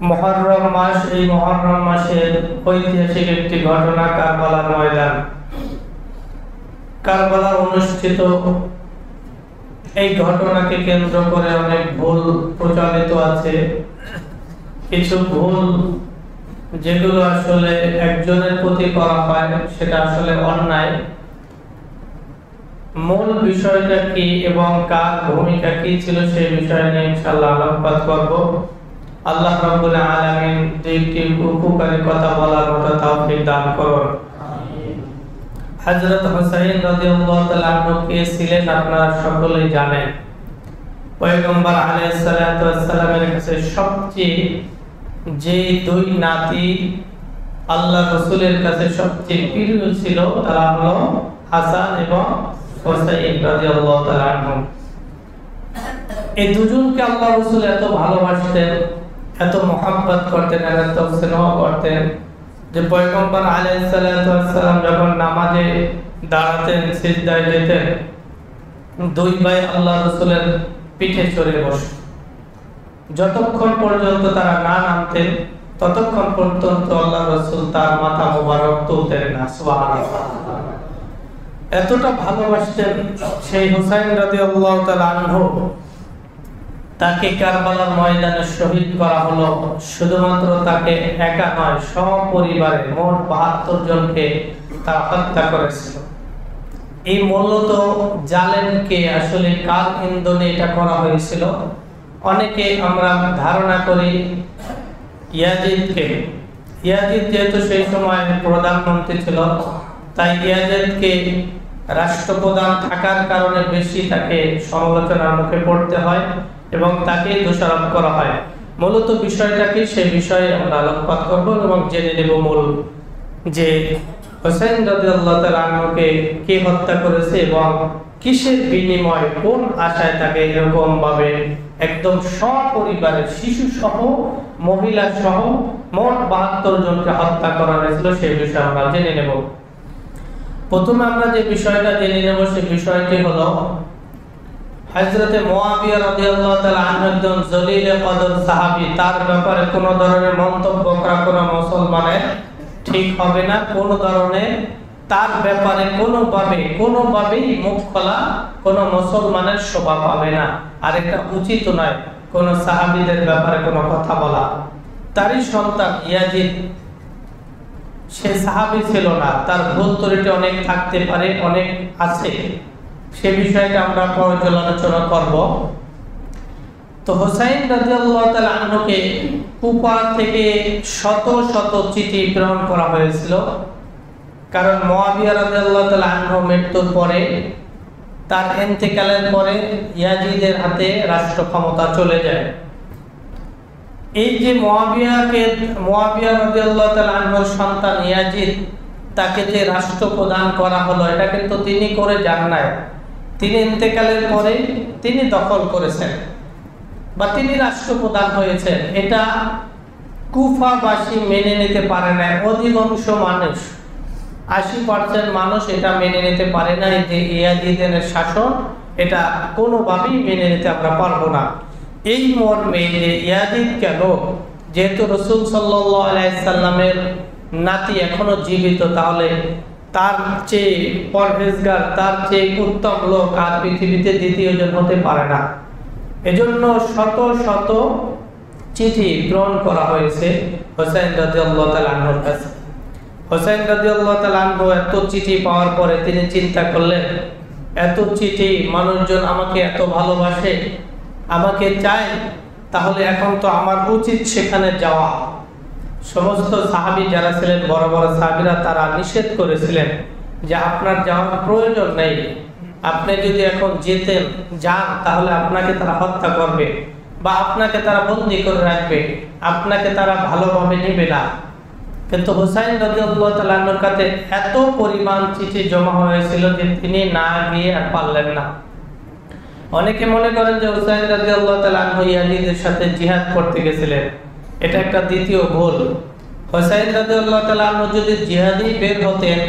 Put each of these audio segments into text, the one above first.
মুহররম মাস, এই মুহররম মাসের ঐতিহাসিক একটি ঘটনা কারবালার ময়দান। কারবালা অনুষ্ঠিত এই ঘটনাকে কেন্দ্র করে অনেক ভুল প্রচলিত আছে। কিছু ভুল যেগুলো আসলে একজনের প্রতি করা হয় সেটা আসলে অন্যায়। মূল বিষয়টা কি এবং কার ভূমিকা কি ছিল সেই বিষয় নিয়ে ইনশাআল্লাহ আলোকপাত করব। আল্লাহ রাব্বুল আলামিন দুইটি উপকারী কথা বলার মতো তৌফিক দান করুন। হযরত হুসাইন রাদিয়াল্লাহু তাআলা আনহু কে ছিলেন আপনারা সকলেই জানেন। পয়গম্বর আলাইহিস সালাতু ওয়াস সালামের কাছে সবচেয়ে যে দুই নাতি আল্লাহ রাসূলের কাছে সবচেয়ে প্রিয় ছিল তারা হলো হাসান এবং হুসাইন রাদিয়াল্লাহু তাআলা আনহু। এই দুজনকে আল্লাহ রাসূল এত ভালোবাসতেন, এত মহব্বত করতেন, এত স্নেহ করতেন যে পয়গম্বর আলাইহিস সালাতু ওয়াস সালাম যখন নামাজে দাঁড়াতেন, সিজদায় যেতেন, দুই ভাই আল্লাহ রাসূলের পিঠে চড়ে বসত। যতক্ষণ পর্যন্ত তারা না নামতেন ততক্ষণ পর্যন্ত আল্লাহ রাসূল তার মাথা মোবারক তুলতেন না। সুবহানাল্লাহ। এতটা ভালোবাসতেন সেই হুসাইন রাদিয়াল্লাহু তাআলা আনহু। তাকে কারবালার ময়দানে শহীদ করা হলো। শুধুমাত্র তাকে একা নয়, সপরিবারে মোট ৭২ জনকে তারা হত্যা করেছিল। এই মূলত জালেমকে আসলে কার ইন্ধনে এটা করা হয়েছিল? অনেকে আমরা ধারণা করি ইয়াজিদকে। ইয়াজিদ যেহেতু সেই সময় প্রধানমন্ত্রী ছিল, তাই ইয়াজিদকে রাষ্ট্রপ্রধান থাকার কারণে বেশি তাকে সমালোচনার মুখে পড়তে হয় এবং তাকেই দোষারোপ করা হয়। মূলত বিষয়টা কি সেই বিষয়ে আমরা আলোকপাত করব এবং জেনে নেব মূল যে হুসাইন রাদিয়াল্লাহু তাআলা আনহুকে কে হত্যা করেছে এবং কিসের বিনিময়ে, কোন আশায় তাকে এরকম ভাবে একদম সপরিবারে শিশু সহ মহিলা সহ মোট ৭২ জনকে হত্যা করা হয়েছিল সেই বিষয়ে আমরা জেনে নেব। প্রথমে আমরা যে বিষয়টা জেনে নেব সেই বিষয়টি হলো হযরতে মুয়াবিয়া রাদিয়াল্লাহু তাআলা আনহু একজন জলিলে কদর সাহাবী। তার ব্যাপারে কোনো ধরনের মন্তব্য করা কোনো মুসলমানের ঠিক হবে না। কোনো ধরনের তার ব্যাপারে কোনোভাবেই মুখ খোলা কোনো মুসলমানের শোভা পাবে না। আর এটা উচিত নয় কোনো সাহাবীদের ব্যাপারে কোনো কথা বলা। তারই সন্তান ইয়াজিদ, সে সাহাবী ছিল না, তার ভুল ত্রুটি অনেক থাকতে পারে, অনেক আছে, সে বিষয়টা আমরা পর্যালোচনা করব। তো হুসাইন রাদিয়াল্লাহু তাআলা আনহুকে কুফা থেকে শত শত চিঠি প্রেরণ করা হয়েছিল। কারণ মুয়াবিয়া রাদিয়াল্লাহু তাআলা আনহু মৃত্যুর পরে, তার ইন্তেকালের পরে ইয়াজিদের হাতে রাষ্ট্র ক্ষমতা চলে যায়। এই যে মুয়াবিয়া রাদিয়াল্লাহু তাআলা আনহুর সন্তান ইয়াজিদ, তাকে যে রাষ্ট্র প্রদান করা হলো এটা কিন্তু তিনি করে যান নাই। তিনি ইন্তেকালের পরে তিনি দখল করেছেন বা তিনি রাষ্ট্র প্রদান হয়েছেন। এটা কুফাবাসী মেনে নিতে পারে না। অধিকাংশ মানুষ, ৮০% মানুষ এটা মেনে নিতে পারে না যে ইয়াজিদের শাসন, এটা কোনোভাবেই মেনে নিতে আমরা পারবো না। এই মর্মে যে ইয়াজিদ কেন, যেহেতু রাসূল সাল্লাল্লাহু আলাইহি সাল্লামের নাতি এখনো জীবিত, তাহলে তার চেয়ে পরহেজগার, তার চেয়ে উত্তম লোক আর পৃথিবীতে দ্বিতীয় জন হতে পারে না। এজন্য শত শত চিঠি প্রেরণ করা হয়েছে হুসাইন রাদিয়াল্লাহু তাআলা আনহুর কাছে। হুসাইন রাদিয়াল্লাহু তাআলা আনহু এত চিঠি পাওয়ার পরে তিনি চিন্তা করলেন, এত চিঠি, মানুষজন আমাকে এত ভালোবাসে, আমাকে চায়, তাহলে এখন তো আমার উচিত সেখানে যাওয়া। সমস্ত সাহাবী যারা ছিলেন, বড় বড় সাহাবীরা, তারা নিষেধ করেছিলেন যে আপনার যাওয়ার প্রয়োজন নেই, আপনি যদি এখন যান তাহলে আপনাকে তারা হত্যা করবে বা আপনাকে তারা বন্দী করে রাখবে, আপনাকে তারা ভালোভাবে নেবে না। কিন্তু হুসাইন রাদিয়াল্লাহু তাআলা আনহুর কাছে এত পরিমাণ চিঠি জমা হয়েছিল যে তিনি না গিয়ে আর পারলেন না। অনেকে মনে করেন যে হুসাইন রাদিয়াল্লাহু তাআলা আনহু ইয়াজিদের সাথে জিহাদ করতে গেছিলেন। এটা একটা দ্বিতীয় ভুল। হুসাইন রাদিয়াল্লাহু তাআলা আনহু যদি জিহাদি বের হতেন,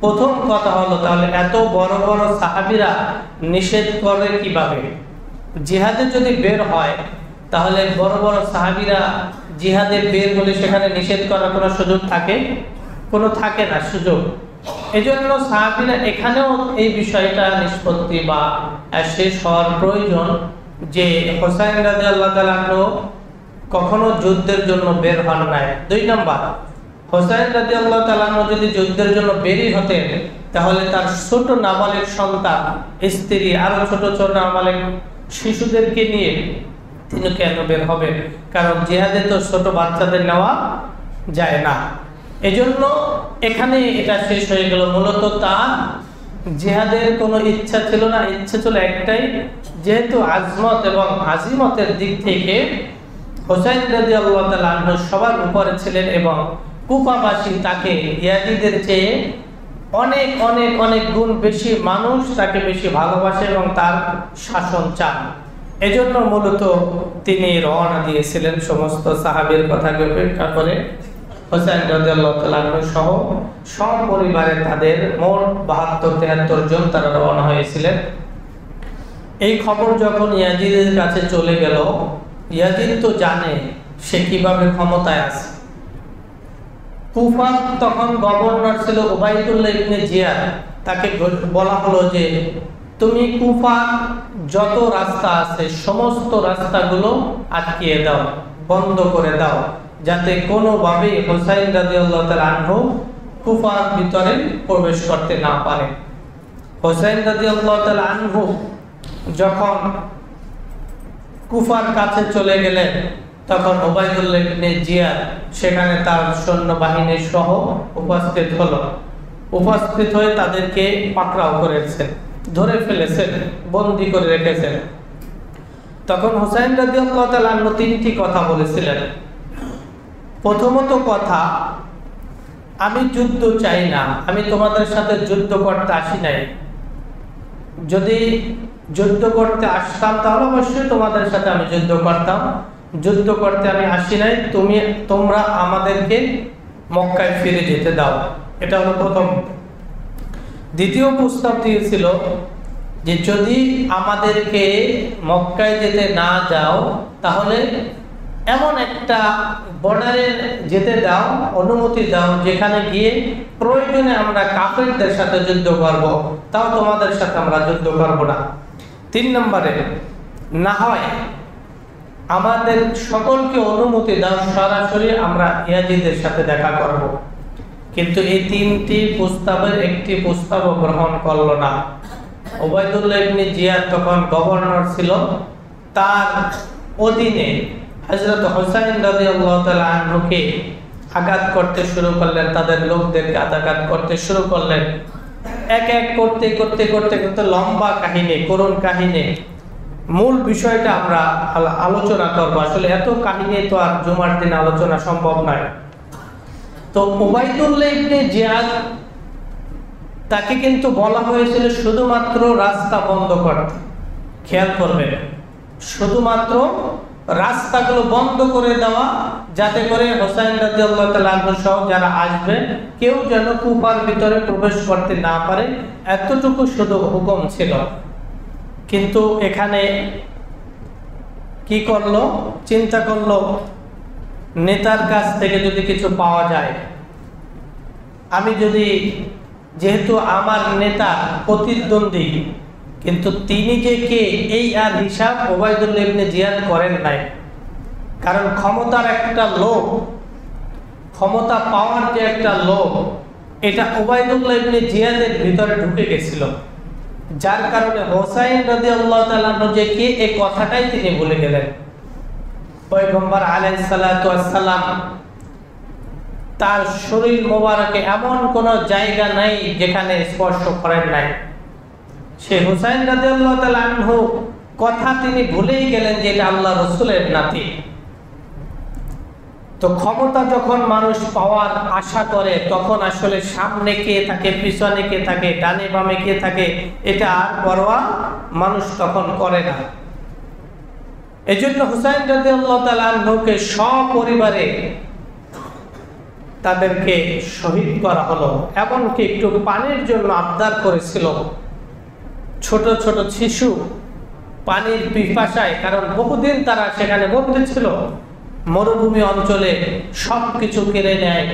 প্রথম কথা হলো তাহলে এত বড় বড় সাহাবীরা নিষেধ করে কিভাবে? জিহাদে যদি বের হয় তাহলে বড় বড় সাহাবীরা জিহাদে বের হলে সেখানে নিষেধ করার কোনো সুযোগ থাকে? কোনো থাকে না সুযোগ। এজন্য সাহাবীরা এখানেও এই বিষয়টা নিষ্পত্তি বা শেষ হওয়ার প্রয়োজন যে হোসাইন রাদিয়াল্লাহু তাআলা আনহু কখনো যুদ্ধের জন্য বের হন নাই। 2 নাম্বার, হোসাইন রাদিয়াল্লাহু তাআলা আনহু যদি যুদ্ধের জন্য বেরই হতেন তাহলে তার ছোট নাবালিগ সন্তান, স্ত্রী, আরো ছোট ছোট নাবালিগ শিশুদেরকে নিয়ে তিনি কেন বের হবেন? কারণ জিহাদে তো ছোট বাচ্চাদের নেওয়া যায় না। এজন্য এখানে এটা শেষ হয়ে গেল। মূলত তার জিহাদের কোনো ইচ্ছা ছিল না, ইচ্ছা ছিল একটাই, যেহেতু আজমত এবং আজিমতের দিক থেকে হোসাইন রাদিয়াল্লাহু তাআলা আনহু সবার উপরে ছিলেন এবং কুফাবাসী তাকে ইয়াজিদের চেয়ে অনেক অনেক অনেক গুণ বেশি, মানুষ তাকে বেশি ভালোবাসে এবং তার শাসন চান। এজন্য মূলত তিনি রওনা দিয়েছিলেন সমস্ত সাহাবীর কথাকে উপেক্ষা করে। হোসাইন রাদিয়াল্লাহু তাআলা আনহু সহ সপরিবারে তাদের মোট ৭২-৭৩ জন তারা রওনা হয়েছিলেন। এই খবর যখন ইয়াজিদের কাছে চলে গেল, ইয়াজিদ তো জানে সে কিভাবে ক্ষমতায় আছে। কুফার তখন গভর্নর ছিল উবাইদুল্লাহ ইবনে জিয়াদ। তাকে বলা হলো যে তুমি কুফার যত রাস্তা আছে সমস্ত রাস্তাগুলো আটকিয়ে দাও, বন্ধ করে দাও, যাতে কোনোভাবেই হোসাইন রাদিয়াল্লাহু তাআলা আনহু কুফার ভিতরে প্রবেশ করতে না পারে। হোসাইন রাদিয়াল্লাহু তাআলা আনহু যখন কুফার কাছে চলে গেলেন তখন উবাইদুল্লাহ ইবনে জিয়াদ সেখানে তার সৈন্যবাহিনী সহ উপস্থিত হয়ে তাদেরকে পাকড়াও করেছেন, ধরে ফেলেছেন, বন্দী করে রেখেছেন। তখন হোসাইন রাদিয়াল্লাহু তাআলা আনহু 3টি কথা বলেছিলেন। প্রথমত কথা, আমি যুদ্ধ চাই না, আমি তোমাদের সাথে যুদ্ধ করতে আসি নাই। যদি যুদ্ধ করতে আসতাম তাহলে অবশ্যই তোমাদের সাথে আমি যুদ্ধ করতাম। যুদ্ধ করতে আমি আসি নাই, তোমরা আমাদেরকে মক্কায় ফিরে যেতে দাও। এটা হলো প্রথম। দ্বিতীয় প্রস্তাব দিয়েছিল যে যদি আমাদেরকে মক্কায় যেতে না যাও তাহলে এমন একটা বর্ডারে যেতে দাও, অনুমতি দাও, যেখানে গিয়ে প্রয়োজনে আমরা কাফেরদের সাথে যুদ্ধ করব, তাও তোমাদের সাথে আমরা যুদ্ধ করব না। 3 নম্বরে, না হয় আমাদের সকলকে অনুমতি দাও, সরাসরি আমরা ইয়াজিদের সাথে দেখা করব। কিন্তু এই 3টি প্রস্তাবের একটি প্রস্তাবও গ্রহণ করল না। উবাইদুল্লাহ ইবনে জিয়াদ তখন গভর্নর ছিল, তার অধীনে হযরত হোসাইন রাদিয়াল্লাহু তাআলা আনহুকে আঘাত করতে শুরু করলেন, তাদের লোকদেরকে আঘাত করতে শুরু করলেন। এক এক করতে করতে করতে করতে লম্বা কাহিনী, করুণ কাহিনী। মূল বিষয়টা আমরা আলোচনা করব। আসলে এত কাহিনী তো আর জুমার দিন আলোচনা সম্ভব নয়। তো উবাইদুল্লাহ ইবনে জিয়াদ, তাকে কিন্তু বলা হয়েছিল শুধুমাত্র রাস্তা বন্ধ করতে। খেয়াল করবেন, শুধুমাত্র রাস্তাগুলো বন্ধ করে দেওয়া, যাতে করে হোসাইন রাদিয়াল্লাহু তাআলা আনহু সহ যারা আসবে কেউ যেন কুফার ভিতরে প্রবেশ করতে না পারে, এতটুকু শুধু হুকুম ছিল। কিন্তু এখানে কি করলো? চিন্তা করলো নেতার কাছ থেকে যদি কিছু পাওয়া যায়, আমি যদি, যেহেতু আমার নেতা প্রতিদ্বন্দ্বী, কিন্তু তিনি যে কে এই আর হিসাব উবাইদুল্লাহ ইবনে জিয়াদ করেন নাই। কারণ ক্ষমতার একটা লোভ, ক্ষমতা পাওয়ার যে একটা লোভ, এটা উবাইদুল্লাহ ইবনে জিয়াদের ভিতরে ঢুকে গেছিল, যার কারণে হোসাইন রাদিয়াল্লাহু তাআলা আনহু যে কে এই কথাটাই তিনি ভুলে গেলেন। পয়গম্বর আলাইহিস সালাতু ওয়াস সালাম তার শরীর মোবারকে এমন কোন জায়গা নাই যেখানে স্পর্শ করেন নাই। সে হোসাইন রাদিয়াল্লাহু তাআলা আনহু কথা তিনি ভুলেই গেলেন যে এটা আল্লাহ রাসূলের নাতি। তো ক্ষমতা যখন মানুষ পাওয়ার আশা করে তখন আসলে সামনে কে থাকে, পিছনে কে থাকে, ডানে বামে কে থাকে, এটা আর পরোয়া মানুষ তখন করে না। এজন্য হোসাইন রাদিয়াল্লাহু তাআলা আনহুকে সপরিবারে তাদেরকে শহীদ করা হলো। এমনকি একটু পানির জন্য আবদার করেছিল। ছোট ছোট শিশু পানির পিপাসায়, কারণ বহুদিন তারা সেখানে বন্দী ছিল, মরুভূমি অঞ্চলে সবকিছু কেড়ে নেয়,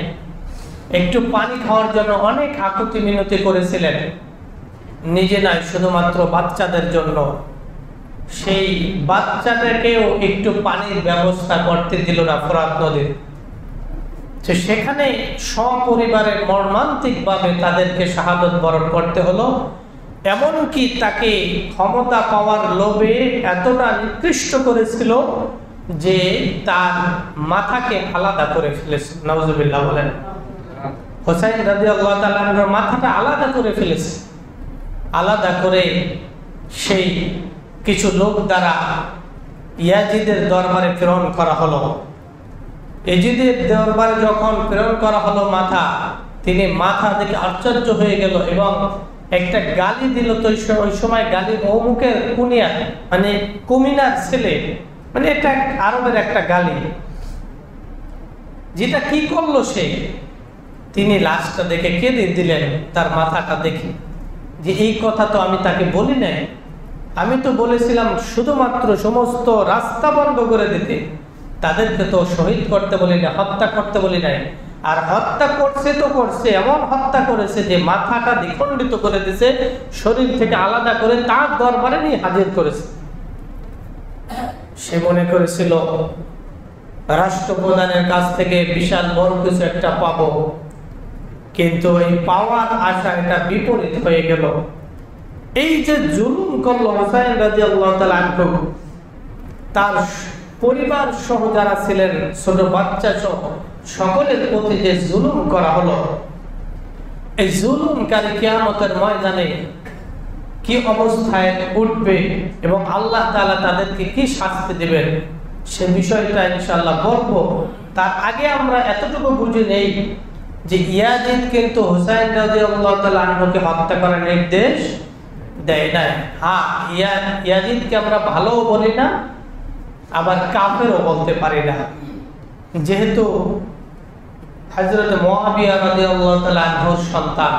একটু পানি খাওয়ার জন্য অনেক আকুতি মিনতি করেছিলেন, নিজে নয় শুধুমাত্র বাচ্চাদের জন্য। সেই বাচ্চাটাকেও একটু পানির ব্যবস্থা করতে দিল না ফোরাত নদীর। সেখানে সপরিবারে মর্মান্তিকভাবে তাদেরকে শাহাদত বরণ করতে হলো। এমনকি তাকে ক্ষমতা পাওয়ার লোভে এতটা নিকৃষ্ট করেছিল যে তার মাথাকে আলাদা করে ফেলেছে। নাউজুবিল্লাহ বলেন। হোসাইন রাদিয়াল্লাহু তাআলা আনহুর মাথাটা আলাদা করে ফেলেছে। আলাদা করে সেই কিছু লোক দ্বারা ইয়াজিদের দরবারে প্রেরণ করা হলো। ইয়াজিদের দরবারে যখন প্রেরণ করা হলো মাথা, তিনি মাথা দেখে আশ্চর্য হয়ে গেল এবং একটা গালি দিল। তো ওই সময় গালি অমুকের কুনিয়া, মানে কুমিনার ছেলে, মানে এটা আরবের একটা গালি, যেটা কি করলো সে, তিনি লাশটা দেখে কেঁদে দিলেন তার মাথাটা দেখে, যে এই কথা তো আমি তাকে বলি নাই, আমি তো বলেছিলাম শুধুমাত্র সমস্ত রাস্তা বন্ধ করে দিতে, তাদেরকে তো শহীদ করতে বলি না, হত্যা করতে বলি নাই। আর হত্যা করছে তো করছে, এমন হত্যা করেছে যে মাথাটা দ্বিখণ্ডিত করে দিয়েছে, শরীর থেকে আলাদা করে তার দরবারে নিয়ে হাজির করেছে। সে মনে করেছিল রাষ্ট্রপ্রধানের কাছ থেকে বিশাল বড় কিছু একটা পাবো, কিন্তু এই পাওয়ার আশা এটা বিপরীত হয়ে গেল। এই যে জুলুম করলো হোসাইন রাদিয়াল্লাহু তাআলা আনহু, তার পরিবার সহ যারা ছিলেন, ছোট বাচ্চা সহ সকলের প্রতি যে জুলুম করা হলো, এই জুলুমকারী কিয়ামতের ময়দানে কি অবস্থায় উঠবে এবং আল্লাহ তাআলা তাদেরকে কি শাস্তি দেবেন, সে বিষয়টা ইনশাআল্লাহ বলবো। তার আগে আমরা এতটুকু বুঝে নেই যে ইয়াজিদ কিন্তু হোসাইন রাদিয়াল্লাহু তাআলা আনহুকে হত্যা করার নির্দেশ দেয় নাই। হ্যাঁ, ইয়াজিদকে আমরা ভালোও বলি না, আবার কাফেরও বলতে পারি না, যেহেতু হযরত মুআবিয়া রাদিয়াল্লাহু তাআলা আনহুর সন্তান,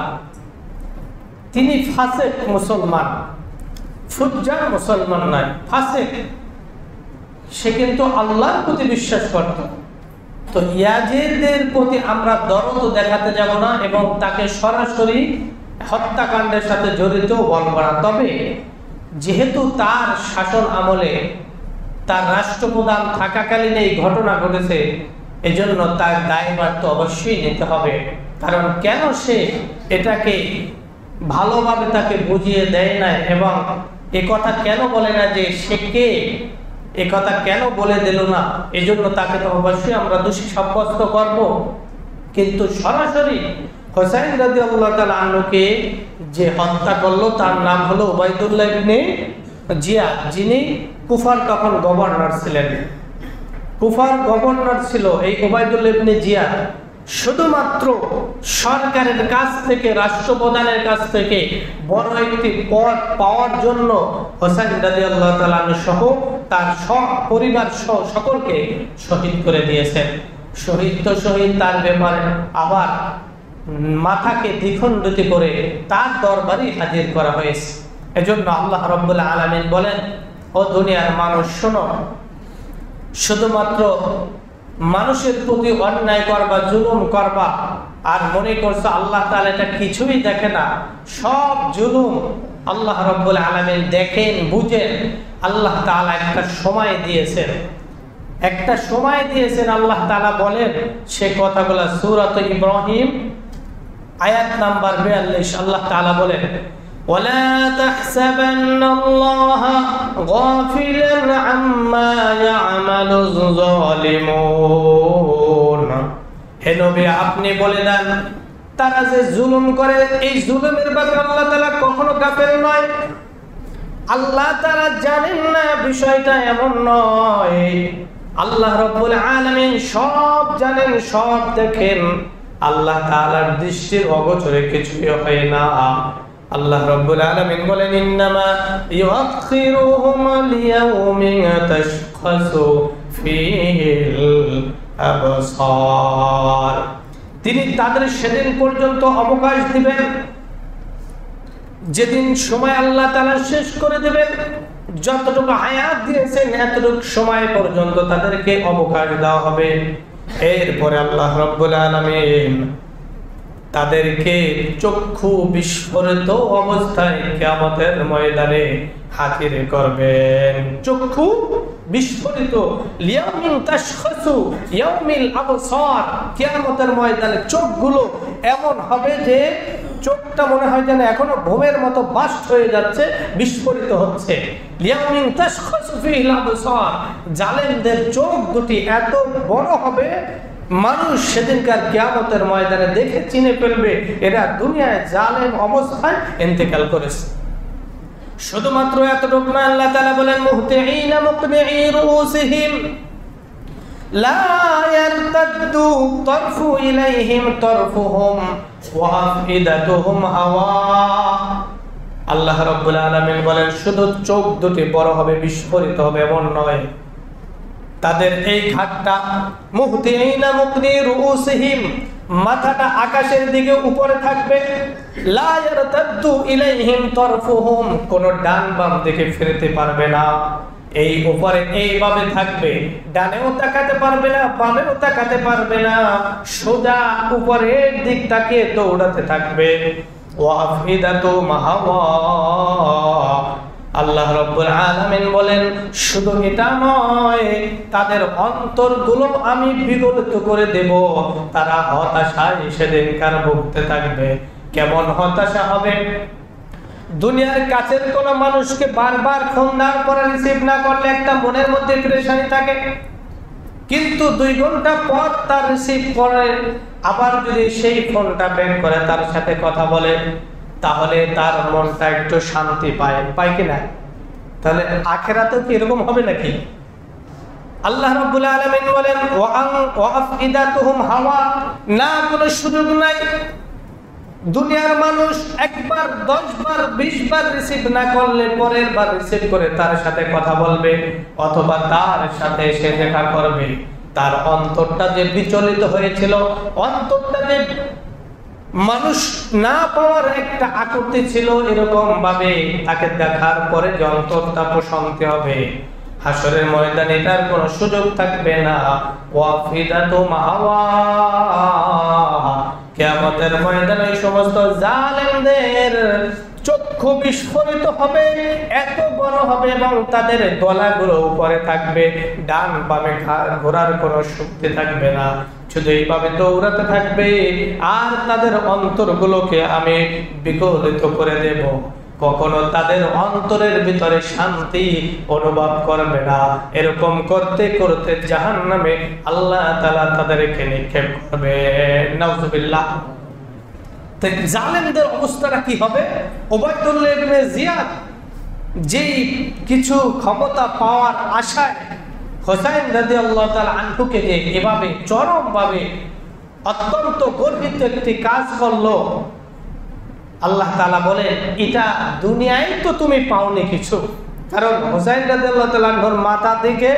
তিনি ফাসিক মুসলমান, ফুজ্জার মুসলমান নয়, ফাসিক। সে কিন্তু আল্লাহর প্রতি বিশ্বাস করত। তো ইয়াজিদের প্রতি আমরা দরদ দেখাতে যাব না এবং তাকে সরাসরি হত্যাকাণ্ডের সাথে জড়িত বলব না। তবে যেহেতু তার শাসন আমলে, তার রাষ্ট্রপ্রধান থাকাকালীন এই ঘটনা ঘটেছে, এজন্য তার দায়ভার তো অবশ্যই নিতে হবে। কারণ কেন সে এটাকে ভালোভাবে তাকে বুঝিয়ে দেয় না এবং এ কথা কেন বলে না যে সে কে, এ কথা কেন বলে দিল না, এজন্য তাকে তো অবশ্যই আমরা দোষী সাব্যস্ত করব। কিন্তু সরাসরি হোসাইন রাদিয়াল্লাহু তাআলা আনহুকে যে হত্যা করলো তার নাম হলো উবাইদুল্লাহ ইবনে জিয়াদ, যিনি কুফার তখন গভর্নর ছিলেন। কুফার গভর্নর ছিল এই উবাইদুল্লাহ ইবনে জিয়াদ। শুধুমাত্র সরকারের কাছ থেকে, রাষ্ট্রপ্রধানের কাছ থেকে বড় একটি পদ পাওয়ার জন্য হোসাইন রাদিয়াল্লাহু তাআলা আনহু সহ তার পরিবার সহ সকলকে শহীদ করে দিয়েছেন। শহীদ তো শহীদ, তার ব্যাপারে আবার মাথাকে দ্বিখণ্ডিত করে তার দরবারে হাজির করা হয়েছে। এজন্য আল্লাহ রাব্বুল আলামিন বলেন, ও দুনিয়ার মানুষ শোনো, শুধুমাত্র মানুষের প্রতি অন্যায় করবা, জুলুম করবা আর মনে করছো আল্লাহ তাআলা এটা কিছুই দেখে না, সব জুলুম আল্লাহ রাব্বুল আলামিন দেখেন, বুঝেন। আল্লাহ তাআলা একটা সময় দিয়েছেন, একটা সময় দিয়েছেন। আল্লাহ তাআলা বলেন সে কথাগুলো সূরা ইব্রাহিম আয়াত নাম্বার 42। আল্লাহ তাআলা বলেন, ওয়ালা তাহসাবান্নাল্লাহা গাফিলান আম্মা ইয়ামালুজ যালিমুন। হে নবী, আপনি বলে দেন তারা যে জুলুম করে, এই জুলুমের ব্যাপারে আল্লাহ তাআলা কখনো গাফিল নয়। আল্লাহ তাআলা জানেন না, বিষয়টা এমন নয়। আল্লাহ রাব্বুল আলামিন সব জানেন, সব দেখেন। আল্লাহ তাআলার দৃষ্টির অগোচরে কিছুই হয় না। আল্লাহ রাব্বুল আলামিন বলেন, ইন্নামা ইউআখিরুহুম লিয়াউমিন তাশখাসু ফীহিল আবসার। তিনি তাদের সেদিন পর্যন্ত অবকাশ দিবেন যেদিন সময় আল্লাহ তাআলা শেষ করে দেবেন। যতটুকু হায়াত দিয়েছেন এতটুকু সময় পর্যন্ত তাদেরকে অবকাশ দেওয়া হবে। এরপরে আল্লাহ রাব্বুল আলামিন তাদেরকে চক্ষু বিস্ফোরিত অবস্থায় কিয়ামতের ময়দানে হাজির করবেন। চক্ষু বিস্ফোরিত, লিয়াউমিন তাশখাসু ইয়াউমিল আবসার, কিয়ামতের ময়দানে চোখগুলো এমন হবে যে চোখটা মনে হয় যেন এখনো বোমের মতো বাস্ট হয়ে যাচ্ছে, বিস্ফোরিত হচ্ছে। লিয়াউমিন তাশখাসু ফিহিল আবসার, জালেমদের চোখ দুটি এত বড় হবে মানুষ সেদিনকার কিয়ামতের ময়দানে দেখে চিনে ফেলবে এরা দুনিয়ায় জালেম অবস্থায় ইন্তেকাল করেছে। শুধুমাত্র এতটুকু না, আল্লাহ তাআলা বলেন মুহতিঈনা মুকনিঈ রুউসিহিম লা ইয়ারতাদ্দু তারফু ইলাইহিম তারফুহুম ওয়া আফইদাতুহুম হাওয়া। আল্লাহ রাব্বুল আলামিন বলেন শুধু চোখ দুটি বড় হবে, বিস্ফোরিত হবে এমন নয়, তাদের এই ঘাটটা মুহতিঈনা মুকনি রুউসিহিম, মাথাটা আকাশের দিকে উপরে থাকবে। লা ইয়ারতাদ্দু ইলাইহিম তারফুহুম, কোন ডান বাম দিকে ফিরতে পারবে না, এই উপরে এইভাবে থাকবে, ডানেও তাকাতে পারবে না বামেও তাকাতে পারবে না, সোজা উপরের দিক তাকিয়ে দৌড়াতে থাকবে। ওয়া আফইদাতুহুম হাওয়া, আল্লাহ রাব্বুল আলামিন বলেন শুধু এটা নয়, তাদের অন্তরগুলো আমি বিগলিত করে দেব, তারা হতাশায় সেদিনকার ভুগতে থাকবে। কেমন হতাশা হবে? দুনিয়ার কাছের কোন মানুষকে বারবার ফোন দেওয়ার পরে রিসিভ না করলে একটা মনের মধ্যে প্রেশানি থাকে, কিন্তু 2 ঘন্টা পর তার রিসিভ করে আবার যদি সেই ফোনটা ব্যাক করে তার সাথে কথা বলে, তাহলে তার মনটা একটু শান্তি পায় কি না? তাহলে আখিরাতেও কি এরকম হবে নাকি? আল্লাহ রাব্বুল আলামিন বলেন ওয়া আফইদাতুহুম হাওয়া, না কোনো সুযোগ নাই। দুনিয়ার মানুষ একবার 10 বার 20 বার রিসিভ না করলে পরের বার রিসিভ করে তার সাথে কথা বলবে অথবা তার সাথে সে দেখা করবে। তার অন্তরটা যে বিচলিত হয়েছিল, অন্তরটা যে মানুষ না পাওয়ার একটা আকর্তি ছিল, এরকম ভাবে তাকে দেখার পরে যে অন্তরটা প্রশান্তি হবে, হাসরের ময়দানে তার কোনো সুযোগ থাকবে না। ওয়াফিদাতুহুম হাওয়া, কিয়ামতের ময়দানে এই সমস্ত জালেমদের চক্ষু বিস্ফোরিত হবে, এত বড় হবে এবং তাদের গলাগুলো উপরে থাকবে, ডান বামে ঘোরার কোনো শক্তি থাকবে না, শুধু এইভাবে দৌড়াতে থাকবে আর তাদের অন্তরগুলোকে আমি বিগলিত করে দেব। কখনো তাদের অন্তরের ভিতরে শান্তি অনুভব করবে না। এরকম করতে করতে জাহান্নামে আল্লাহ তাআলা তাদেরকে নিক্ষেপ করবে। নাউযুবিল্লাহ। জালেমদের অবস্থাটা কি হবে? উবাইদুল্লাহ ইবনে জিয়াদ যেই কিছু ক্ষমতা পাওয়ার আশায় হুসাইন রাদিয়াল্লাহু তাআলা আনহুকে যে এভাবে চরমভাবে অত্যন্ত গর্বিত একটি কাজ করলো, আল্লাহ তাআলা বলেন এটা দুনিয়ায় তো তুমি পাওনি কিছু, কারণ হুসাইন রাদিয়াল্লাহু তাআলা আনহুর মাথা থেকে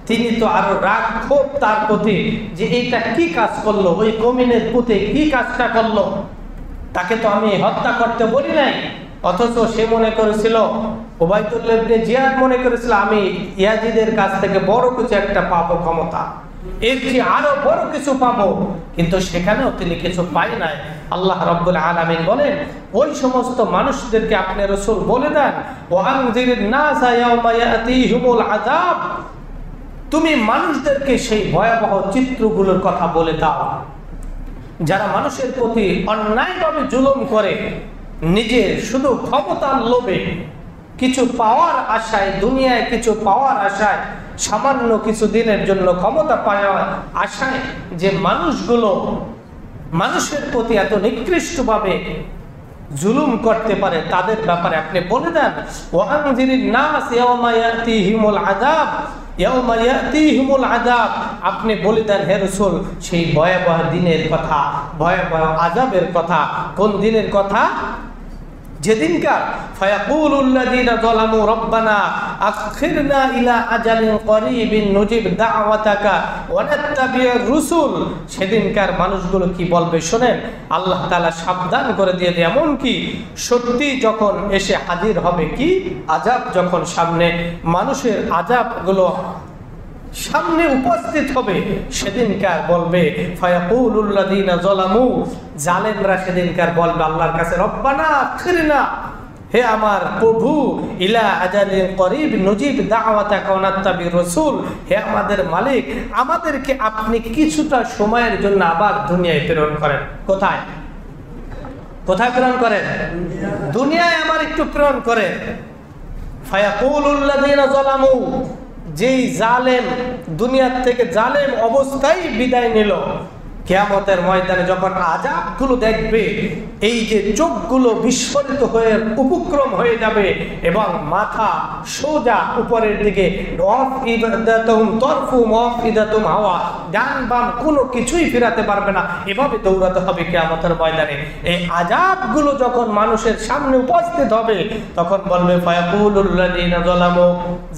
তিনি তো আরো রাগ ক্ষোভ তার প্রতি যে এইটা কি কাজ করলো, ওই কমিনের প্রতি কি কাজটা করলো, তাকে তো আমি হত্যা করতে বলি নাই। অথচ সে মনে করেছিল, উবাইদুল্লাহ ইবনে জিয়াদ মনে করেছিল আমি ইয়াজিদের কাছ থেকে বড় কিছু একটা পাবো, ক্ষমতা এর চেয়ে আরো বড় কিছু পাবো, কিন্তু সেখানেও তিনি কিছু পাই নাই। আল্লাহ রাব্বুল আলামিন বলেন ওই সমস্ত মানুষদেরকে আপনি রাসূল বলে দেন ওয়া আনজিরিন নাসা ইয়াওমা ইয়াতিহিমুল আযাব, তুমি মানুষদেরকে সেই ভয়াবহ চিত্রগুলোর কথা বলে দাও যারা মানুষের প্রতি অন্যায়ভাবে জুলুম করে, নিজের শুধু ক্ষমতার লোভে কিছু পাওয়ার আশায়, দুনিয়ায় কিছু পাওয়ার আশায়, সামান্য কিছু দিনের জন্য ক্ষমতা পাওয়ার আশায় যে মানুষগুলো মানুষের প্রতি এত নিকৃষ্টভাবে জুলুম করতে পারে, তাদের ব্যাপারে আপনি বলে দেন ওয়া আনজিরিন নাস ইয়াওমা ইয়াতিহিমুল আযাব, ইয়াওমা ইয়াতিহিমুল আযাব, আপনি বলে দেন হে রাসূল সেই ভয়াবহ দিনের কথা, ভয়াবহ আযাবের কথা। কোন দিনের কথা? যেদিনকার ফায়াকুলুল্লাযীনা যালামু রব্বানা আখিরনা ইলা আজালিন করিবিন নুজিব দাওয়াতাকা ওয়া নাত্তাবিউর রুসুল, সেদিনকার মানুষগুলো কি বলবে শোনেন, আল্লাহ তাআলা সাবধান করে দিয়ে এমন কি সত্যি যখন এসে হাজির হবে কি আযাব, যখন সামনে মানুষের আযাবগুলো সামনে উপস্থিত হবে, সেদিনকার বলবে ফায়াকুলুল্লাযীনা যালামু, জালেমরা সেদিনকার বলবে আল্লাহর কাছে রব্বানা আখিরনা, হে আমার প্রভু, ইলা আজালিন করিব নুজিব দাওয়াতাকা ওয়া নাত্তাবিউর রাসূল, হে আমাদের মালিক, আমাদেরকে আপনি কিছুটা সময়ের জন্য আবার দুনিয়ায় প্রেরণ করেন। কোথায় কোথায় প্রেরণ করেন? দুনিয়ায় আমার একটু প্রেরণ করেন। ফায়াকুলুল্লাযীনা যালামু, যেই জালেম দুনিয়ার থেকে জালেম অবস্থায় বিদায় নিল, কিয়ামতের ময়দানে যখন আযাবগুলো দেখবে, এই যে চোখগুলো বিস্ফোরিত হয়ে উপক্রম হয়ে যাবে এবং মাথা সোজা উপরের দিকে, হাওয়া, ডান বাম কোনো কিছুই ফেরাতে পারবে না, এভাবে দৌড়াতে হবে কিয়ামতের ময়দানে। এই আযাবগুলো যখন মানুষের সামনে উপস্থিত হবে, তখন বলবে ফায়াকুলুল্লাযীনা যালামু,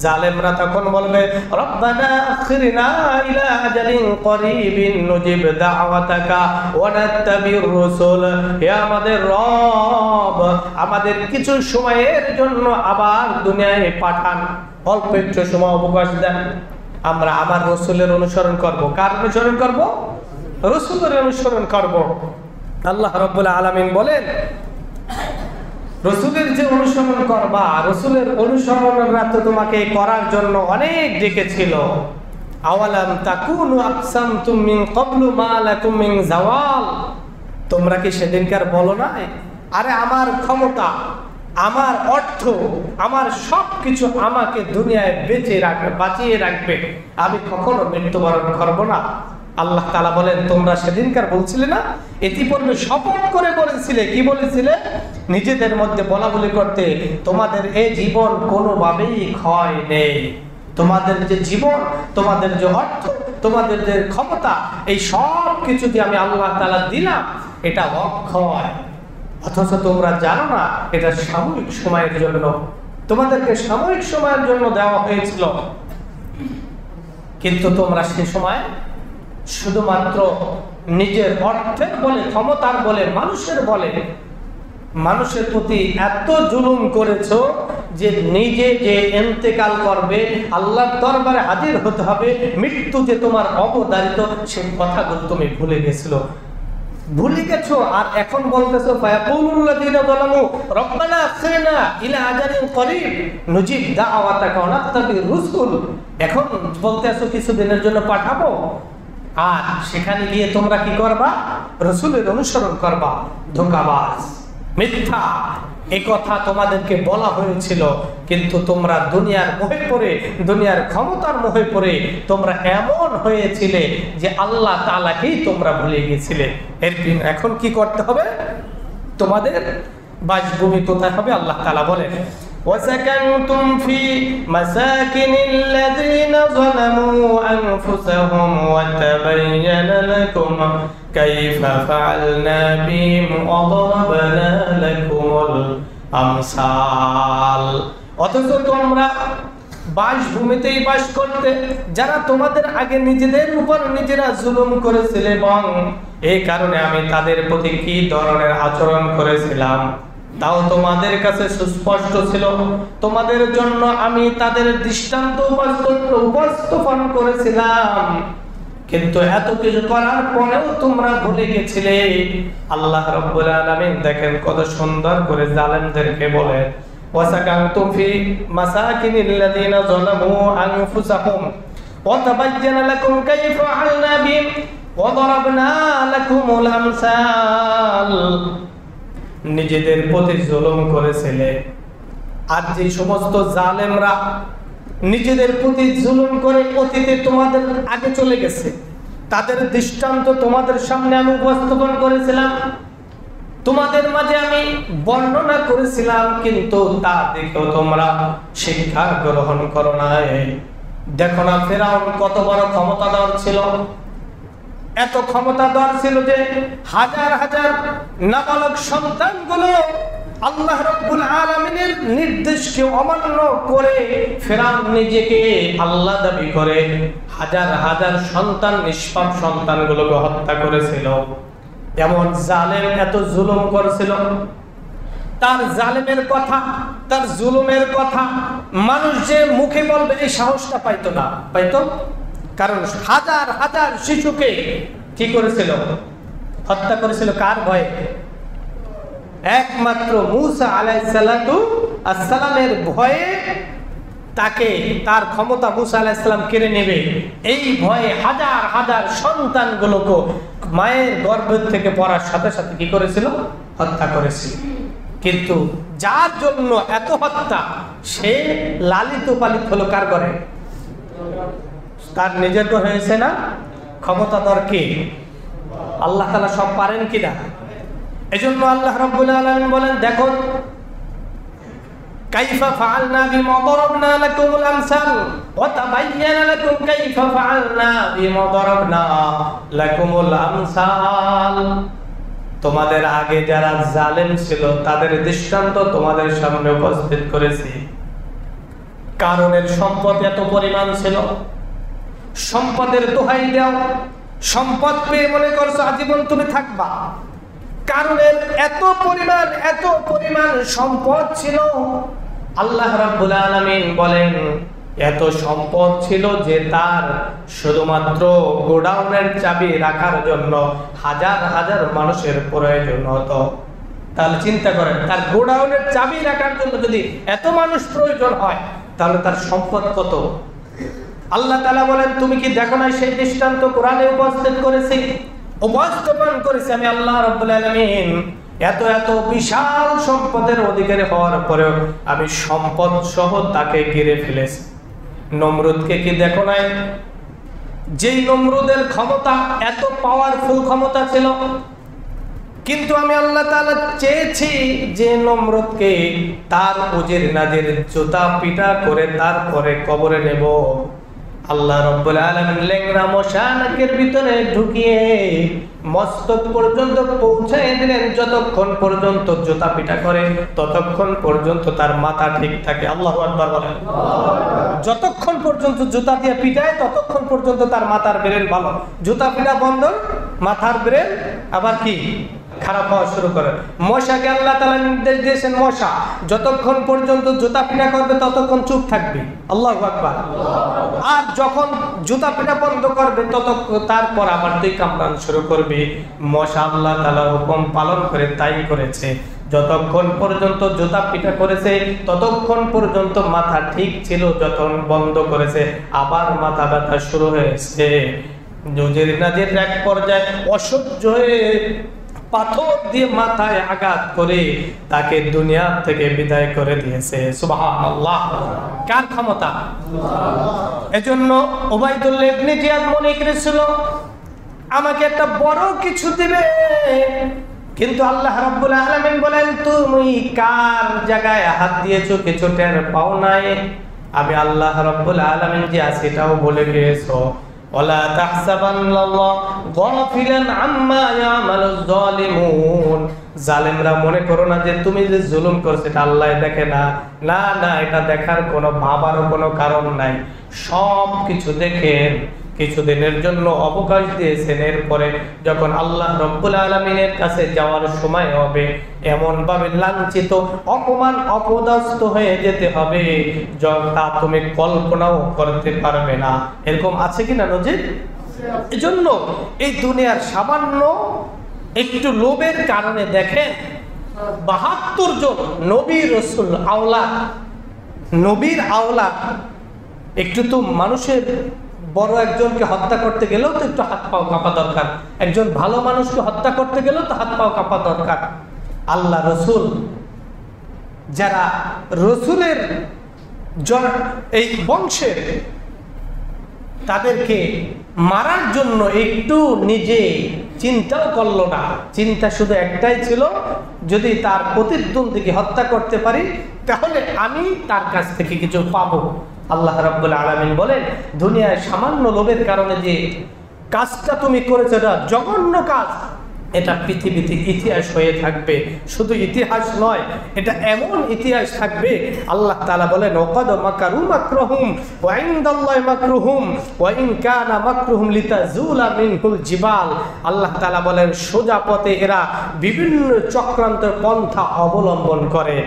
জালেমরা তখন বলবে রব্বানা আখিরনা ইলা আজালিন করিবিন নুজিব দাওয়াতাকা ওয়া নাত্তাবিউর রাসূল, হে আমাদের রব, আমাদের কিছু সময়ের জন্য আবার দুনিয়ায় পাঠান, অল্প একটু সময় অবকাশ দেন, আমরা আমার রাসূলের অনুসরণ করব। কার অনুসরণ করব? রাসূলের অনুসরণ করব। আল্লাহ রাব্বুল আলামিন বলেন, রাসূলের যে অনুসরণ করবা, রাসূলের অনুসরণরা তো তোমাকে করার জন্য অনেক ডেকেছিল। আওয়ালাম তাকুনু আকসামতুম মিন ক্বাবলু মা লাকুম মিন জাওয়াল, তোমরা কি সেদিনকার বলো না, আরে আমার ক্ষমতা, আমার অর্থ, আমার সবকিছু আমাকে দুনিয়ায় বাঁচিয়ে রাখবে, আমি কখনো মৃত্যুবরণ করব না। আল্লাহ তাআলা বলেন, তোমরা সেদিনকার বলছিলে না, ইতিপূর্বে শপথ করে বলেছিলে, কি বলেছিলে? নিজেদের মধ্যে বলা বলি করতে, তোমাদের এই জীবন কোনোভাবেই ক্ষয় নেই, তোমাদের যে জীবন, তোমাদের যে অর্থ, তোমাদের যে ক্ষমতা, এই সব কিছু যে আমি আল্লাহ তাআলা দিলাম, এটা অক্ষয়। অথচ তোমরা জানো না এটা সাময়িক সময়ের জন্য, তোমাদেরকে সাময়িক সময়ের জন্য দেওয়া হয়েছিল, কিন্তু তোমরা সে সময় শুধুমাত্র নিজের অর্থের বলে, ক্ষমতার বলে, মানুষের বলে, মানুষের প্রতি এত জুলুম করেছো যে নিজে যে ইন্তেকাল করবে, আল্লাহর দরবারে হাজির হতে হবে, মৃত্যু যে তোমার অবধারিত, সেই কথাগুলো তুমি ভুলে গেছো। আর এখন বলতেছো ফায়াকুলুল্লাযীনা যালামু রব্বানা আখিরনা ইলা আজালিন করিব নুজিব দাওয়াতাকা ওয়া নাত্তাবিউর রাসূল, এখন বলতেছো কিছুদিনের জন্য পাঠাবো, আর সেখানে গিয়ে তোমরা কি করবা? রাসূলের অনুসরণ করবা। ধোঁকাবাজ, মিথ্যা, এই কথা তোমাদেরকে বলা হয়েছিল, কিন্তু তোমরা দুনিয়ার মোহে পড়ে, দুনিয়ার ক্ষমতার মোহে পড়ে তোমরা এমন হয়েছিলে যে আল্লাহ তাআলাকেই তোমরা ভুলে গিয়েছিলে। এখন কি করতে হবে? তোমাদের বাসভূমি কোথায় হবে? আল্লাহ তাআলা বলেন, وَسَكَنْتُمْ فِي مَسَاكِنِ الَّذِينَ ظَلَمُوا أَنفُسَهُمْ وَتَبَيَّنَ لَكُمْ كَيْفَ فَعَلْنَا بِهِمْ وَضَرَبْنَا لَكُمُ الْأَمْثَالَ। অথচ তোমরা বাসভূমিতেই বাস করতে, যারা তোমাদের আগে নিজেদের উপর নিজেরা জুলুম করেছিল, এবং এই কারণে আমি তাদের প্রতি কি ধরনের আচরণ করেছিলাম তাও তোমাদের কাছে সুস্পষ্ট ছিল। তোমাদের জন্য আমি তাদের দৃষ্টান্ত উপস্থাপন করেছিলাম, কিন্তু এত কিছু করার পরেও তোমরা ভুলে গেছিলে। আল্লাহ রাব্বুল আলামিন দেখেন কত সুন্দর করে জালেমদেরকে বলে, ওয়াসাকানতুম ফি মাসাকিনিল্লাযিনা যালামু আনফুসাহুম ওয়া তাবায়্যানা লাকুম কাইফা ফাআলনা বিহিম ওয়া দারাবনা লাকুমুল আমসাল। নিজেদের প্রতি জুলুম করেছিলে, আর যে সমস্ত জালেমরা নিজেদের প্রতি জুলুম করে অতীতে তোমাদের আগে চলে গেছে, তাদের দৃষ্টান্ত তোমাদের সামনে আমি উপস্থাপন করেছিলাম, তোমাদের মাঝে আমি বর্ণনা করেছিলাম, কিন্তু তা দেখেও তোমরা শিক্ষা গ্রহণ করো নাই। দেখো না ফেরাউন কত বড় ক্ষমতাধর ছিল, এত ক্ষমতাধর ছিল যে হাজার হাজার নাবালক সন্তানগুলো আল্লাহ রাব্বুল আলামিনের নির্দেশকে অমান্য করে ফিরআউন নিজেকে আল্লাহ দাবি করে হাজার হাজার সন্তান, নিষ্পাপ সন্তানগুলোকে হত্যা করেছিল। এমন জালেম, এত জুলুম করেছিল। তার জালেমের কথা, তার জুলুমের কথা মানুষ যে মুখে বলবে এই সাহসটা পাইতো না, পাইতো? কারণ হাজার হাজার শিশুকে কি করেছিল? হত্যা করেছিল। কার ভয়ে? একমাত্র মূসা আলাইহিস সালাতু আসসালামের ভয়ে। তাকে, তার ক্ষমতা মূসা আলাইহিস সালাম কেড়ে নেবে, এই ভয়ে হাজার হাজার সন্তানগুলোকে মায়ের গর্ভ থেকে পড়ার সাথে সাথে কি করেছিল? হত্যা করেছিল। কিন্তু যার জন্য এত হত্যা, সে লালিত পালিত হলো কার ঘরে? তার নিজের তো হয়েছে না? ক্ষমতাধর কে? আল্লাহ তাআলা সব পারেন কিনা? এজন্য আল্লাহ রাব্বুল আলামিন বলেন, দেখো কাইফা ফাআলনা বিমা দারাবনা লাকুমুল আমসাল ওয়া তাবায়্যানা লাকুম কাইফা ফাআলনা বিমা দারাবনা লাকুমুল আমসাল। তোমাদের আগে যারা জালেম ছিল তাদের দৃষ্টান্ত তোমাদের সামনে উপস্থিত করেছি। কারণের সম্পদ এত পরিমাণ ছিল, সম্পদের দোহাই দাও, সম্পদ পেয়ে মনে করছো আজীবন তুমি থাকবা। কারণের এত পরিমাণ সম্পদ ছিল। আল্লাহ রাব্বুল আলামিন বলেন এত সম্পদ ছিল যে তার শুধুমাত্র গোডাউনের চাবি রাখার জন্য হাজার হাজার মানুষের প্রয়োজন হতো। তাহলে চিন্তা করেন, তার গোডাউনের চাবি রাখার জন্য যদি এত মানুষ প্রয়োজন হয়, তাহলে তার সম্পদ কত? আল্লাহ তাআলা বলেন, তুমি কি দেখো না সেই দৃষ্টান্ত কোরআনে উপস্থাপন করেছি আমি আল্লাহ রাব্বুল আলামিন। এত এত বিশাল সম্পদের অধিকারী হওয়ার পরেও আমি সম্পদ সহ তাকে ঘিরে ফেলেছি। নমরুদকে কি দেখো নাই? যেই নমরুদের ক্ষমতা, এত পাওয়ারফুল ক্ষমতা ছিল, কিন্তু আমি আল্লাহ তাআলা চেয়েছি যে নমরুদকে তার উজির নাজির জুতা পিটা করে তারপরে কবরে নেব। আল্লাহ রাব্বুল আলামিন লেংরা মশা নাকের ভিতরে ঢুকিয়ে মস্তক পর্যন্ত পৌঁছায় দিলেন। যতক্ষণ পর্যন্ত জুতা পিটা করে ততক্ষণ পর্যন্ত তার মাথা ঠিক থাকে। আল্লাহু আকবার বলেন। যতক্ষণ পর্যন্ত জুতা দিয়ে পিটায় ততক্ষণ পর্যন্ত তার মাথার ব্রেন ভালো। জুতা পিটা বন্ধ, মাথার ব্রেন আবার কি খারাপ হওয়া শুরু করে। মশাকে আল্লাহ তাআলা নির্দেশ দিয়েছেন, মশা যতক্ষণ পর্যন্ত জুতা পিটা করবে ততক্ষণ চুপ থাকবে। আল্লাহু আকবার। আর যখন জুতা পিটা বন্ধ করবে ততক্ষণ তারপর আবার তুই কামড়ানো শুরু করবি। মশা আল্লাহ তাআলার হুকুম পালন করে তাই করেছে। যতক্ষণ পর্যন্ত জুতা পিটা করেছে ততক্ষণ পর্যন্ত মাথা ঠিক ছিল, যখন বন্ধ করেছে আবার মাথা ব্যথা শুরু হয়েছে। নজর নাজের এক পর্যায়ে অসহ্য হয়ে পাথর দিয়ে মাথায় আঘাত করে তাকে দুনিয়া থেকে বিদায় করে দিয়েছে। সুবহানাল্লাহ। কার ক্ষমতা? এজন্য উবাইদুল্লাহ ইবনে জিয়াদ মনে করেছিল আমাকে একটা বড় কিছু দিবে, কিন্তু আল্লাহ রাব্বুল আলামিন বলেন তুমি কার জায়গায় হাত দিয়েছো কিছু টের পাও নাই। আমি আল্লাহ রাব্বুল আলামিন যে আছি এটাও বলে গিয়েছো। ওয়ালা তাহসাবান্নাল্লাহ গাফিলান আম্মা ইয়ামালুজ জালিমুন। জালেমরা মনে করো না যে তুমি যে জুলুম করছো এটা আল্লাহ দেখে না। না না, এটা দেখার কোনো ভাবারও কোনো কারণ নাই। সব কিছু দেখেন, কিছুদিনের জন্য অবকাশ দিয়েছেন। এরপরে যখন আল্লাহ রব্বুল আলামিনের কাছে যাওয়ার সময় হবে, এমন ভাবে লাঞ্ছিত, অপমান, অপদস্থ হয়ে যেতে হবে যা তুমি কল্পনাও করতে পারবে না। এরকম আছে কিনা নজির? এজন্য এই দুনিয়ার সামান্য একটু লোভের কারণে দেখেন ৭২ জন নবী রাসূল আওলাদ, নবীর আওলাদ। একটু তো মানুষের বড় একজনকে হত্যা করতে গেলেও তো একটু হাত পাও কাঁপা দরকার। একজন ভালো মানুষকে হত্যা করতে গেলেও তো হাত পাও কাঁপা দরকার। আল্লাহ রসুল, যারা রসুলের এই বংশের, তাদেরকে মারার জন্য একটু নিজে চিন্তাও করলো না। চিন্তা শুধু একটাই ছিল, যদি তার প্রতিদ্বন্দ্বীকে হত্যা করতে পারি তাহলে আমি তার কাছ থেকে কিছু পাবো। আল্লাহ রাব্বুল আলামিন বলেন দুনিয়ায় সামান্য লোভের কারণে যে কাজটা তুমি করেছো এটা জঘন্য কাজ, এটা পৃথিবীতে ইতিহাস হয়ে থাকবে। শুধু ইতিহাস নয়, এটা এমন ইতিহাস থাকবে, আল্লাহ তাআলা বলেন ওয়াকাদ মাকারু মাকরুহুম ওয়া ইনদাল্লাহি মাকরুহুম ওয়া ইন কানা মাকরুহুম লিতাজুলা মিনহুল জিবাল। আল্লাহ তাআলা বলেন সোজা পথে এরা বিভিন্ন চক্রান্তের পন্থা অবলম্বন করে।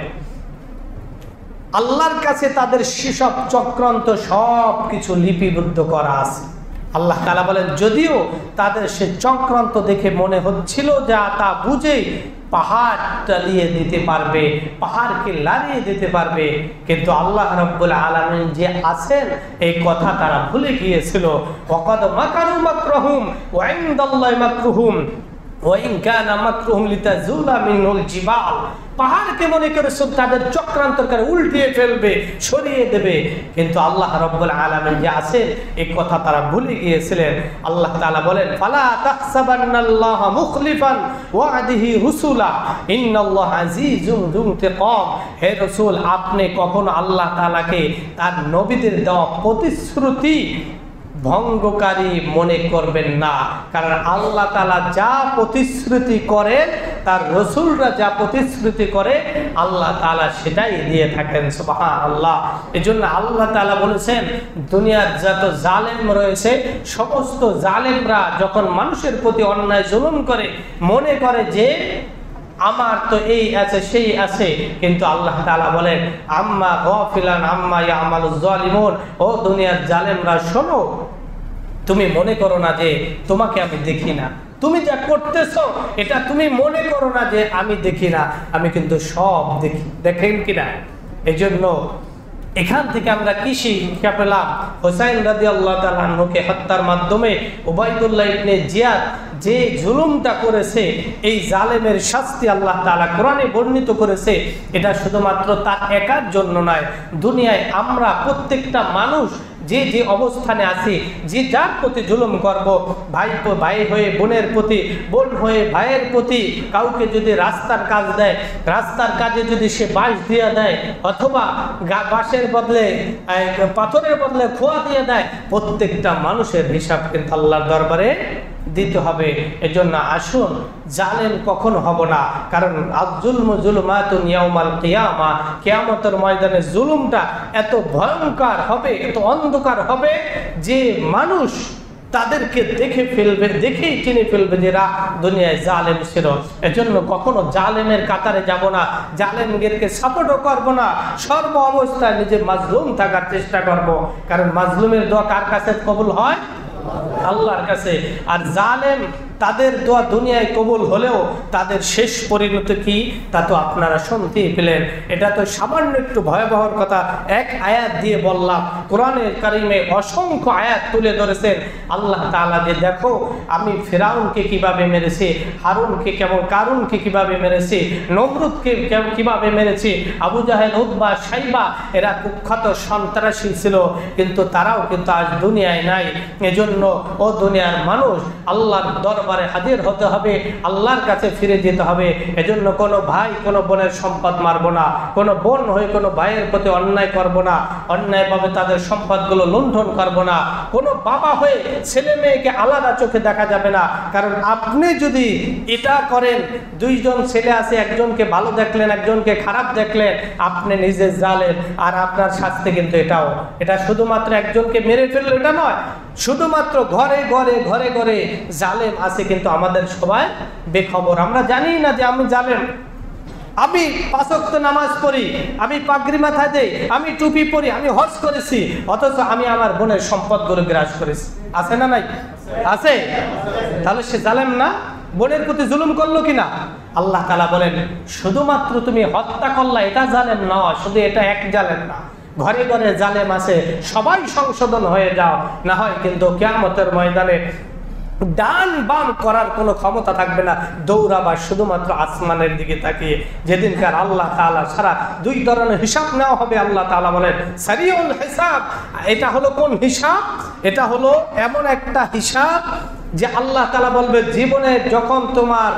আল্লাহর কাছে তাদের সেসব চক্রান্ত সব কিছু লিপিবদ্ধ করা আছে। আল্লাহ তাআলা বলেন যদিও তাদের সে চক্রান্ত দেখে মনে হচ্ছিল যে তা বুঝেই পাহাড় টালিয়ে দিতে পারবে, পাহাড়কে লাড়িয়ে দিতে পারবে, কিন্তু আল্লাহ রাব্বুল আলামিন যে আছেন এই কথা তারা ভুলে গিয়েছিল। ওয়াকাদ মাকারু মাকরুহুম ওয়া ইনদাল্লাহি মাকরুহুম ওয়া ইন কানা মাকরুহুম লিতাজুলা মিনহুল জিবাল। পাহাড়কে মনে করেছিল তাদের চক্রান্তর করে উল্টিয়ে ফেলবে, সরিয়ে দেবে, কিন্তু আল্লাহ রাব্বুল আলামিন যে আছেন এই কথা তারা ভুলে গিয়েছিলেন। আল্লাহ তাআলা বলেন ফালা তাহসাবান্নাল্লাহা মুখলিফান ওয়া'দিহি রুসুলা ইন্নাল্লাহা আজিজুন যু ইনতিকাম। হে রাসূল, আপনি কখনো আল্লাহ তাআলাকে তার নবীদের দেওয়া প্রতিশ্রুতি ভঙ্গকারী মনে করবেন না, কারণ আল্লাহ তাআলা যা প্রতিশ্রুতি করেন, তার রাসূলরা যা প্রতিশ্রুতি করে আল্লাহ তাআলা সেটাই দিয়ে থাকেন। সুবহানাল্লাহ। এজন্য আল্লাহ তাআলা বলেছেন দুনিয়ার যত জালেম রয়েছে সমস্ত জালেমরা যখন মানুষের প্রতি অন্যায় জুলুম করে মনে করে যে আমার তো এই আছে সেই আছে, কিন্তু আল্লাহ তাআলা বলেন আম্মা গাফিলান আম্মা ইয়ামালুজ জালিমুন। ও দুনিয়ার জালেমরা শোনো, তুমি মনে করো না যে তোমাকে আমি দেখি না, তুমি যা করতেছো এটা তুমি মনে করো না যে আমি দেখি না, আমি কিন্তু সব দেখি। দেখেন কিনা? এই জন্য এখান থেকে আমরা কি শিক্ষা পেলাম? হুসাইন রাদিয়াল্লাহু তাআলা আনহুকে হত্যার মাধ্যমে উবাইদুল্লাহ ইবনে জিয়াদ যে জুলুমটা করেছে, এই জালেমের শাস্তি আল্লাহ তাআলা কোরআনে বর্ণিত করেছে। এটা শুধুমাত্র তার একার জন্য নয়, দুনিয়ায় আমরা প্রত্যেকটা মানুষ যে যে অবস্থানে আছি, যে যার প্রতি জুলুম করব, ভাই হয়ে বোনের প্রতি, বোন হয়ে ভাইয়ের প্রতি, কাউকে যদি রাস্তার কাজ দেয়, রাস্তার কাজে যদি সে বাঁশ দিয়ে দেয় অথবা বাঁশের বদলে পাথরের বদলে খোয়া দিয়ে দেয়, প্রত্যেকটা মানুষের হিসাব কিন্তু আল্লাহর দরবারে দিতে হবে। এজন্য আসুন জালেম কখনো হব না, কারণ আয-যুলমু যুলমাতুন ইয়াউমাল কিয়ামা। কিয়ামতের ময়দানে জুলুমটা এত ভয়ঙ্কর হবে, এত অন্ধকার হবে যে মানুষ তাদেরকে দেখে ফেলবে, দেখেই চিনে ফেলবে যে এরা দুনিয়ায় জালেম ছিল। এজন্য কখনো জালেমের কাতারে যাব না, জালেমদেরকে সাপোর্টও করব না, সর্ব অবস্থায় নিজে মাজলুম থাকার চেষ্টা করব, কারণ মাজলুমের দোয়া কার কাছে কবুল হয়? আল্লাহর কাছে। আর জালেম তাদের দোয়া দুনিয়ায় কবুল হলেও তাদের শেষ পরিণতি কি তা তো আপনারা শুনতেই পেলেন। এটা তো সামান্য একটু ভয়াবহর কথা এক আয়াত দিয়ে বললাম। কোরআনের কারিমে অসংখ্য আয়াত তুলে ধরেছেন আল্লাহ তাআলা যে দেখো আমি ফিরাউনকে কিভাবে মেরেছি, হারুনকে কারুনকে কিভাবে মেরেছি, নমরুদকে কিভাবে মেরেছি, আবু জাহেল উতবা শাইবা এরা কুখ্যাত সন্ত্রাসী ছিল, কিন্তু তারাও কিন্তু আজ দুনিয়ায় নাই। এজন্য ও দুনিয়ার মানুষ আল্লাহর দরবারে হাজির হতে হবে, আল্লাহর কাছে ফিরে যেতে হবে। এজন্য কোনো ভাই কোনো বোনের সম্পদ মারবো না, কোনো বোন হয়ে কোনো ভাইয়ের প্রতি অন্যায় করব না, অন্যায়ভাবে তাদের সম্পদগুলো লুণ্ঠন করব না। কোনো বাবা হয়ে ছেলে মেয়েকে আলাদা চোখে দেখা যাবে না, কারণ আপনি যদি এটা করেন, দুইজন ছেলে আছে, একজনকে ভালো দেখলেন একজনকে খারাপ দেখলেন, আপনি নিজে জালেম, আর আপনার শাস্তি কিন্তু এটাও। এটা শুধুমাত্র একজনকে মেরে ফেললে এটা নয়, শুধুমাত্র ঘরে ঘরে ঘরে ঘরে জালেম আছে, কিন্তু আমাদের সবাই বেখবর। আমরা জানি না যে আমি জালেম। আমি ৫ ওয়াক্ত নামাজ পড়ি, আমি পাগড়ি মাথায় দেই, আমি টুপি পরি, আমি হজ করেছি, অথচ আমি আমার বোনের সম্পদগুলো গ্রাস করেছি। আছে না নাই? আছে। তাহলে সে জালেম না? বোনের প্রতি জুলুম করলো কিনা? আল্লাহ তাআলা বলেন শুধুমাত্র তুমি হত্যা করলা এটা জালেম নয়, শুধু এটা এক জালেম না, ঘরে ঘরে জালেম আছে, সবাই সংশোধন হয়ে যাও, না হয় কিন্তু কিয়ামতের ময়দানে ডান বাম করার কোনো ক্ষমতা থাকবে না, দৌড়াবা শুধুমাত্র আসমানের দিকে তাকিয়ে। যেদিনকার আল্লাহ তাআলা সারা দুই ধরনের হিসাব নেওয়া হবে। আল্লাহ তাআলা বলেন সারিউল হিসাব। এটা হলো কোন হিসাব? এটা হলো এমন একটা হিসাব যে আল্লাহ তাআলা বলবে জীবনে যখন তোমার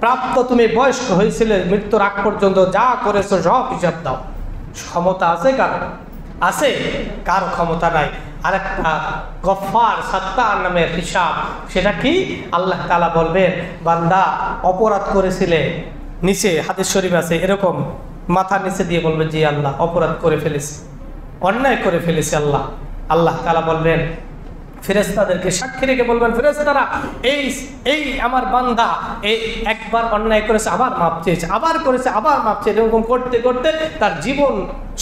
প্রাপ্ত তুমি বয়স্ক হয়েছিলে, মৃত্যুর আগ পর্যন্ত যা করেছো সব হিসাব দাও। ক্ষমতা আছে কারো? আছে? কার ক্ষমতা নাই। আরেকটা গফফার সাত্তার নামের হিসাব। সেটা কি? আল্লাহ তাআলা বলবেন, বান্দা অপরাধ করেছিলে, নিচে হাদিস শরীফ আছে এরকম, মাথা নিচে দিয়ে বলবে, জি আল্লাহ অপরাধ করে ফেলেছি, অন্যায় করে ফেলেছি আল্লাহ। আল্লাহ তাআলা বলবেন, ফেরেশতাদেরকে সাক্ষী রেখে বলবেন, ফেরেশতারা এই আমার বান্দা এই একবার অন্যায় করেছে, আবার মাপ চেয়েছে, আবার করেছে, আবার মাপ চেয়েছে, এরকম করতে করতে তার জীবন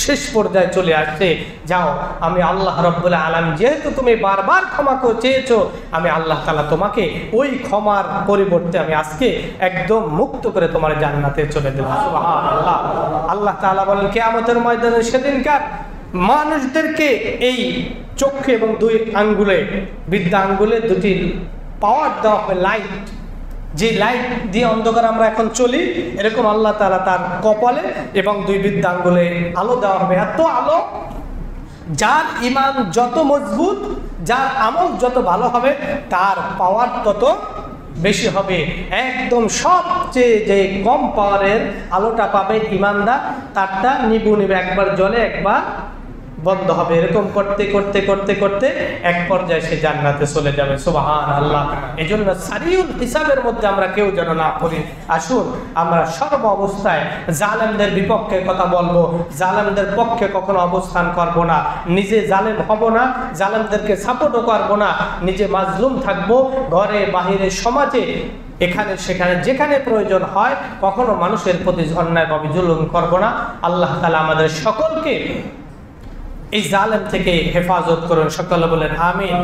শেষ পর্যায়ে চলে আসছে। যাও, আমি আল্লাহ রাব্বুল আলামিন, যেহেতু তুমি বারবার ক্ষমা করে চেয়েছো, আমি আল্লাহ তাআলা তোমাকে ওই ক্ষমার পরিবর্তে আমি আজকে একদম মুক্ত করে তোমার জান্নাতে চলে দেব। সুবহানাল্লাহ। আল্লাহ তাআলা বলেন, কিয়ামতের ময়দানে সেদিনকার মানুষদেরকে এই চক্ষু এবং দুই আঙ্গুলে, বৃদ্ধা আঙ্গুলে দুটি পাওয়ার দেওয়া হবে, লাইট, যে লাইট দিয়ে অন্ধকার আমরা এখন চলি, এরকম আল্লাহ তাআলা তার কপালে এবং দুই বৃদ্ধা আঙ্গুলে আলো দেওয়া হবে। এত আলো, যার ঈমান যত মজবুত, যার আমল যত ভালো হবে, তার পাওয়ার তত বেশি হবে। একদম সবচেয়ে যে কম পাওয়ারের আলোটা পাবে ঈমানদার, তারটা নিবু নিবে, একবার জ্বলে একবার বন্ধ হবে। এরকম করতে করতে করতে করতে এক পর্যায়ে সে জান্নাতে চলে যাবে। সুবহানাল্লাহ। এই জন্য সারিউল হিসাবের মধ্যে আমরা কেউ যেন না পড়ি। আসুন আমরা সর্ব অবস্থায় জালেমদের বিপক্ষে কথা বলবো, জালেমদের পক্ষে কখনো অবস্থান করব না, নিজে জালেম হব না, জালেমদেরকে সাপোর্টও করবো না, নিজে মাজলুম থাকবো, ঘরে বাহিরে সমাজে এখানে সেখানে যেখানে প্রয়োজন হয় কখনো মানুষের প্রতি অন্যায়ভাবে জুলুম করব না। আল্লাহ তাআলা আমাদের সকলকে এই জালেম থেকে হেফাজত করুন, সকলে বলেন আমিন।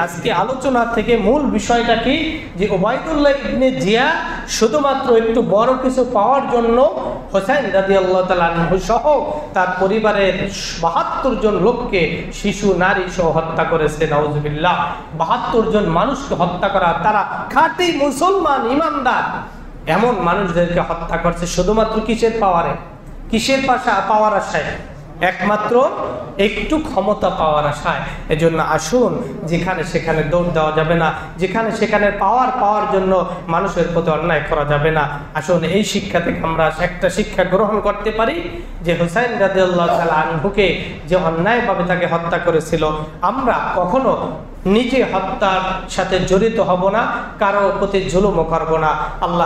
আজকে আলোচনা থেকে মূল বিষয়টা কি, যে উবাইদুল্লাহ ইবনে জিয়াদ শুধুমাত্র একটু বড় কিছু পাওয়ার জন্য হোসেন রাদিয়াল্লাহু তাআলা আনহু সহ তার পরিবারের ৭২ জন লোককে, শিশু নারী সহ হত্যা করেছে। নাউজুবিল্লাহ। ৭২ জন মানুষকে হত্যা করা, তারা খাঁটি মুসলমান ঈমানদার এমন মানুষদেরকে হত্যা করছে শুধুমাত্র কিসের পাওয়ারে, কিসের পাওয়ার আশায়? একমাত্র একটু ক্ষমতা পাওয়ার আশায়। এজন্য আসুন, যেখানে সেখানে দৌড় দেওয়া যাবে না, যেখানে সেখানে পাওয়ার জন্য মানুষের প্রতি অন্যায় করা যাবে না। আসুন এই শিক্ষা থেকে আমরা একটা শিক্ষা গ্রহণ করতে পারি, যে হুসাইন রাদিয়াল্লাহু তাআলা আনহুকে যে অন্যায়ভাবে তাকে হত্যা করেছিল, আমরা কখনো নিজে হত্যার সাথে জড়িত হব না, কারো প্রতি জুলুমও করব না। আল্লাহ